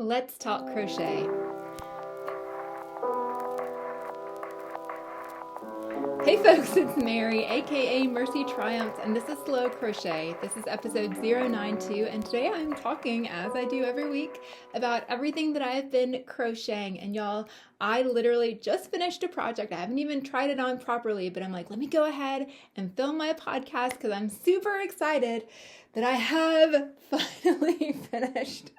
Let's talk crochet. Hey folks, it's Mary, aka MercyTriumphs, and this is Slow Crochet. This is episode 092, and today I'm talking, as I do every week, about everything that I've been crocheting. And y'all, I literally just finished a project. I haven't even tried it on properly, but I'm like, let me go ahead and film my podcast because I'm super excited that I have finally finished.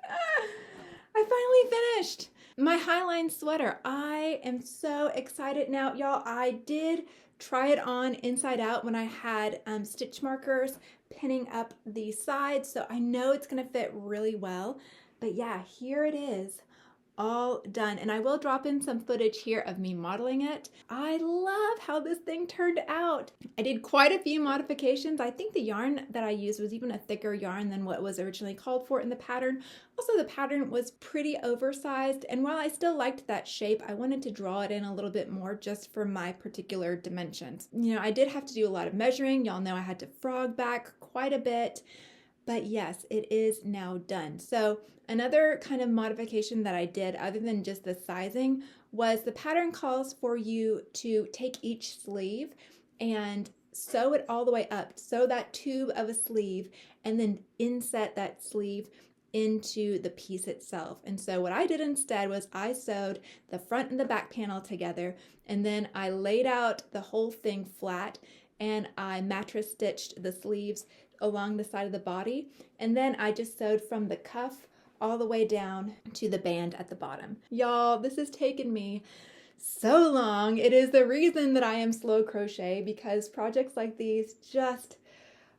I finally finished my Highline sweater. I am so excited now, y'all. I did try it on inside out when I had stitch markers pinning up the sides, so I know it's gonna fit really well. But yeah, here it is, all done. And I will drop in some footage here of me modeling it. I love how this thing turned out. I did quite a few modifications. I think the yarn that I used was even a thicker yarn than what was originally called for in the pattern. Also, the pattern was pretty oversized, and while I still liked that shape, I wanted to draw it in a little bit more just for my particular dimensions. You know, I did have to do a lot of measuring. Y'all know I had to frog back quite a bit. But yes, it is now done. So another kind of modification that I did, other than just the sizing, was the pattern calls for you to take each sleeve and sew it all the way up. Sew that tube of a sleeve and then inset that sleeve into the piece itself. And so what I did instead was I sewed the front and the back panel together, and then I laid out the whole thing flat and I mattress stitched the sleeves along the side of the body, and then I just sewed from the cuff all the way down to the band at the bottom. Y'all, this has taken me so long. It is the reason that I am slow crochet, because projects like these just,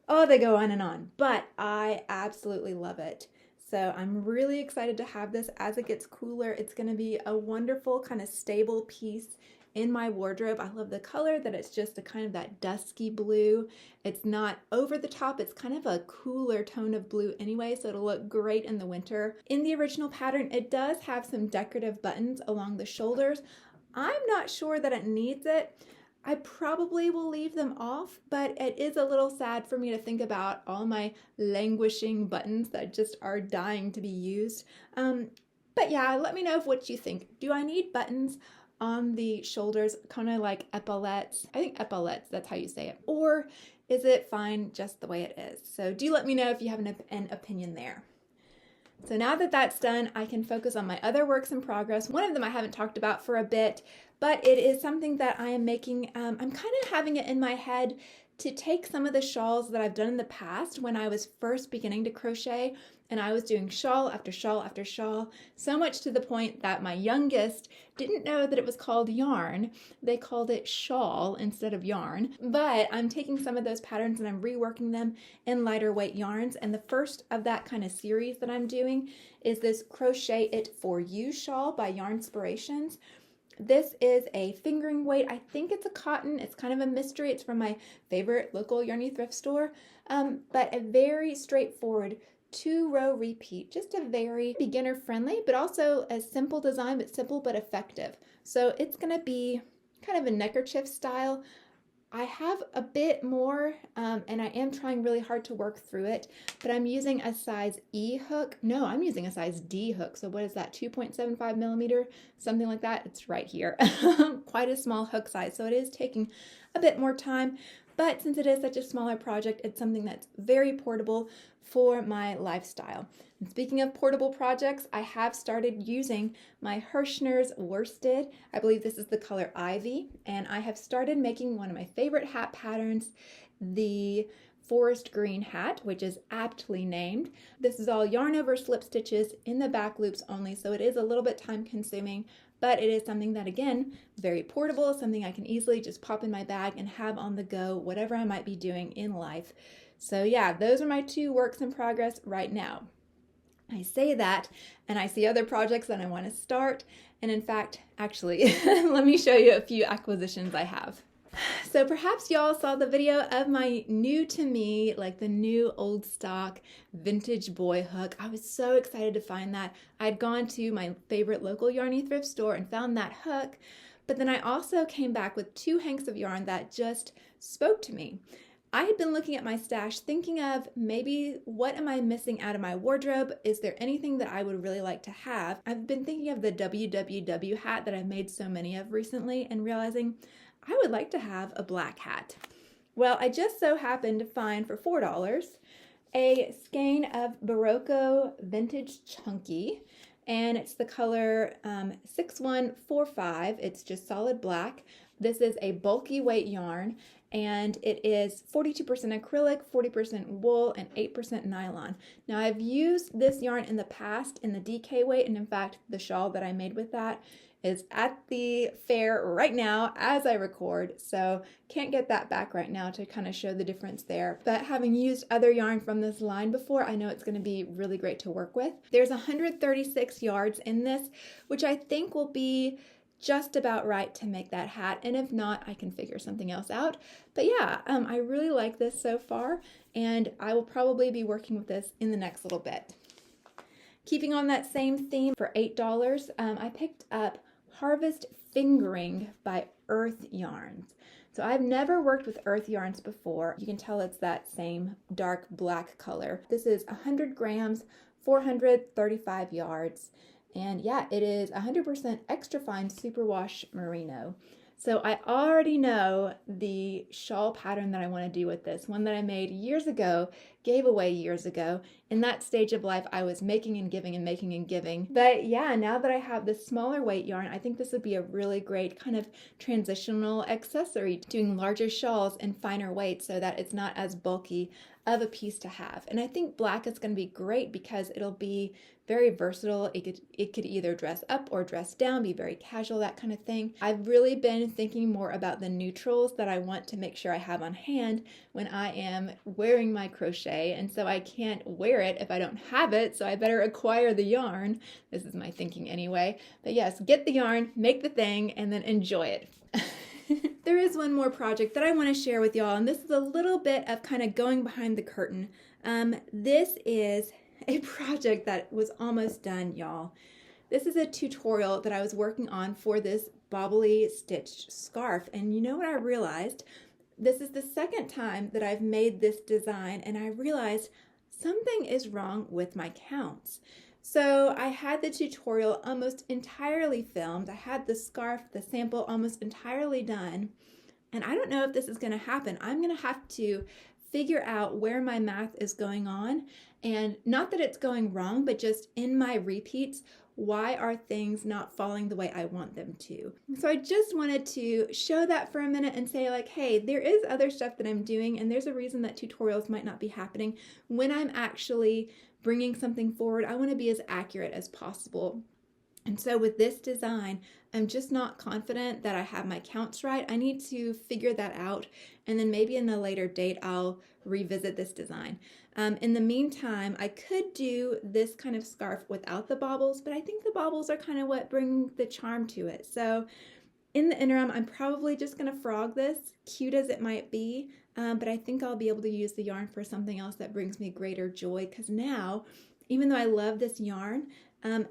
oh, they go on and on, but I absolutely love it. So I'm really excited to have this as it gets cooler. It's going to be a wonderful kind of stable piece in my wardrobe. I love the color, that it's just a kind of that dusky blue. It's not over the top, it's kind of a cooler tone of blue anyway, so it'll look great in the winter. In the original pattern, it does have some decorative buttons along the shoulders. I'm not sure that it needs it. I probably will leave them off, but it is a little sad for me to think about all my languishing buttons that just are dying to be used. But yeah, let me know what you think. Do I need buttons on the shoulders, kind of like epaulettes? I think epaulettes, that's how you say it. Or is it fine just the way it is? So do let me know if you have an opinion there. So now that that's done, I can focus on my other works in progress. One of them I haven't talked about for a bit, but it is something that I am making. I'm kind of having it in my head to take some of the shawls that I've done in the past when I was first beginning to crochet, and I was doing shawl after shawl after shawl, so much to the point that my youngest didn't know that it was called yarn. They called it shawl instead of yarn. But I'm taking some of those patterns and I'm reworking them in lighter weight yarns, and the first of that kind of series that I'm doing is this Crochet It For You shawl by Yarnspirations. This is a fingering weight. I think it's a cotton. It's kind of a mystery. It's from my favorite local yarny thrift store, but a very straightforward 2-row repeat, just a very beginner friendly, but also a simple design, but simple but effective. So it's going to be kind of a neckerchief style. I have a bit more, and I am trying really hard to work through it, but I'm using a size E hook. No, I'm using a size D hook. So what is that, 2.75 millimeter, something like that? It's right here. Quite a small hook size, so it is taking a bit more time, but since it is such a smaller project, it's something that's very portable for my lifestyle. And speaking of portable projects, I have started using my Hirschner's worsted. I believe this is the color Ivy, and I have started making one of my favorite hat patterns, the forest green hat, which is aptly named. This is all yarn over slip stitches in the back loops only, so it is a little bit time consuming, but it is something that, again, very portable, something I can easily just pop in my bag and have on the go, whatever I might be doing in life. So yeah, those are my 2 works in progress right now. I say that, and I see other projects that I want to start, and in fact, actually, let me show you a few acquisitions I have. So perhaps y'all saw the video of my new to me, like the new old stock vintage boy hook. I was so excited to find that. I'd gone to my favorite local yarny thrift store and found that hook, but then I also came back with 2 hanks of yarn that just spoke to me. I had been looking at my stash thinking of maybe what am I missing out of my wardrobe? Is there anything that I would really like to have? I've been thinking of the WWW hat that I've made so many of recently and realizing I would like to have a black hat. Well, I just so happened to find for $4 a skein of Barocco Vintage Chunky, and it's the color 6145. It's just solid black. This is a bulky weight yarn, and it is 42% acrylic, 40% wool, and 8% nylon. Now, I've used this yarn in the past in the DK weight, and in fact, the shawl that I made with that is at the fair right now as I record, so can't get that back right now to kind of show the difference there. But having used other yarn from this line before, I know it's going to be really great to work with. There's 136 yards in this, which I think will be just about right to make that hat, and if not, I can figure something else out. But yeah, I really like this so far, and I will probably be working with this in the next little bit. Keeping on that same theme, for $8, I picked up Harvest Fingering by Earth Yarns. So I've never worked with Earth Yarns before. You can tell it's that same dark black color. This is 100 grams, 435 yards. And yeah, it is 100% extra fine superwash merino. So I already know the shawl pattern that I want to do with this, one that I made years ago, gave away years ago. In that stage of life, I was making and giving and making and giving. But yeah, now that I have this smaller weight yarn, I think this would be a really great kind of transitional accessory, doing larger shawls in finer weight so that it's not as bulky of a piece to have. And I think black is going to be great because it'll be very versatile. It could either dress up or dress down, be very casual, that kind of thing. I've really been thinking more about the neutrals that I want to make sure I have on hand when I am wearing my crochet, and so I can't wear it if I don't have it, so I better acquire the yarn. This is my thinking anyway. But yes, get the yarn, make the thing, and then enjoy it. There is one more project that I want to share with y'all, and this is a little bit of kind of going behind the curtain. This is a project that was almost done, y'all. This is a tutorial that I was working on for this bobbly stitched scarf, and you know what I realized? This is the second time that I've made this design, and I realized something is wrong with my counts. So I had the tutorial almost entirely filmed. I had the scarf, the sample almost entirely done. And I don't know if this is going to happen. I'm going to have to figure out where my math is going on. And not that it's going wrong, but just in my repeats, why are things not falling the way I want them to? So I just wanted to show that for a minute and say like, hey, there is other stuff that I'm doing, and there's a reason that tutorials might not be happening. When I'm actually bringing something forward, I want to be as accurate as possible. And so with this design, I'm just not confident that I have my counts right. I need to figure that out, and then maybe in a later date, I'll revisit this design. In the meantime, I could do this kind of scarf without the baubles, but I think the baubles are kind of what bring the charm to it. So in the interim, I'm probably just going to frog this, cute as it might be, but I think I'll be able to use the yarn for something else that brings me greater joy, because now, even though I love this yarn,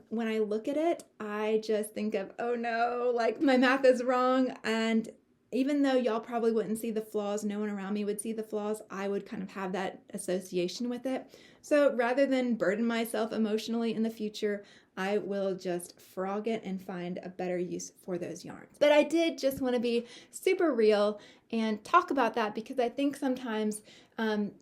when I look at it, I just think of, oh no, like my math is wrong. And even though y'all probably wouldn't see the flaws, no one around me would see the flaws, I would kind of have that association with it. So rather than burden myself emotionally in the future, I will just frog it and find a better use for those yarns. But I did just want to be super real and talk about that, because I think sometimes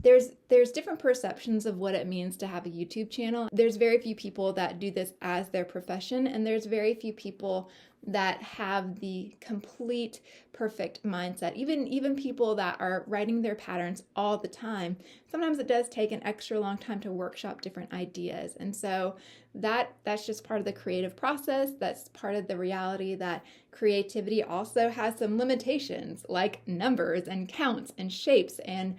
there's different perceptions of what it means to have a YouTube channel. There's very few people that do this as their profession, and there's very few people that have the complete perfect mindset. Even people that are writing their patterns all the time, sometimes it does take an extra long time to workshop different ideas. And so that's just part of the creative process. That's part of the reality that creativity also has some limitations, like numbers and counts and shapes, and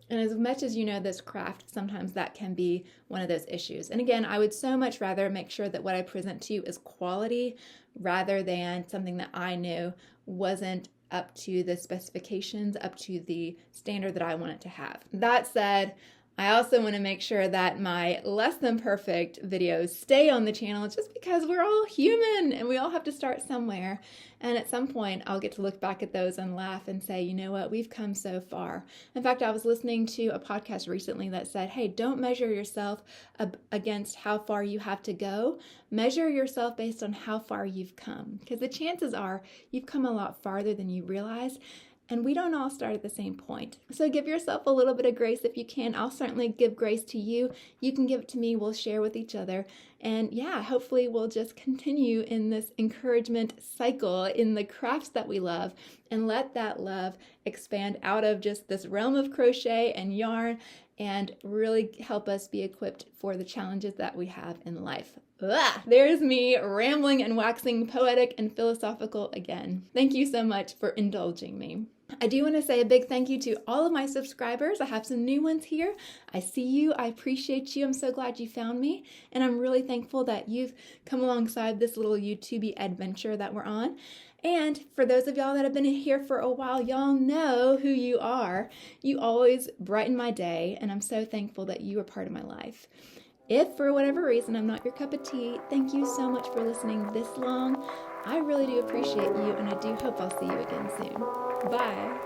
as much as you know this craft, sometimes that can be one of those issues. And again, I would so much rather make sure that what I present to you is quality rather than something that I knew wasn't up to the specifications, up to the standard that I want it to have. That said, I also want to make sure that my less than perfect videos stay on the channel just because we're all human and we all have to start somewhere. And at some point, I'll get to look back at those and laugh and say, you know what, we've come so far. In fact, I was listening to a podcast recently that said, hey, don't measure yourself against how far you have to go. Measure yourself based on how far you've come. Because the chances are you've come a lot farther than you realize. And we don't all start at the same point. So give yourself a little bit of grace if you can. I'll certainly give grace to you. You can give it to me. We'll share with each other. And yeah, hopefully we'll just continue in this encouragement cycle in the crafts that we love and let that love expand out of just this realm of crochet and yarn and really help us be equipped for the challenges that we have in life. There's me rambling and waxing poetic and philosophical again. Thank you so much for indulging me. I do want to say a big thank you to all of my subscribers. I have some new ones here. I see you. I appreciate you. I'm so glad you found me. And I'm really thankful that you've come alongside this little YouTube adventure that we're on. And for those of y'all that have been here for a while, y'all know who you are. You always brighten my day, and I'm so thankful that you are part of my life. If for whatever reason I'm not your cup of tea, thank you so much for listening this long. I really do appreciate you, and I do hope I'll see you again soon. Bye.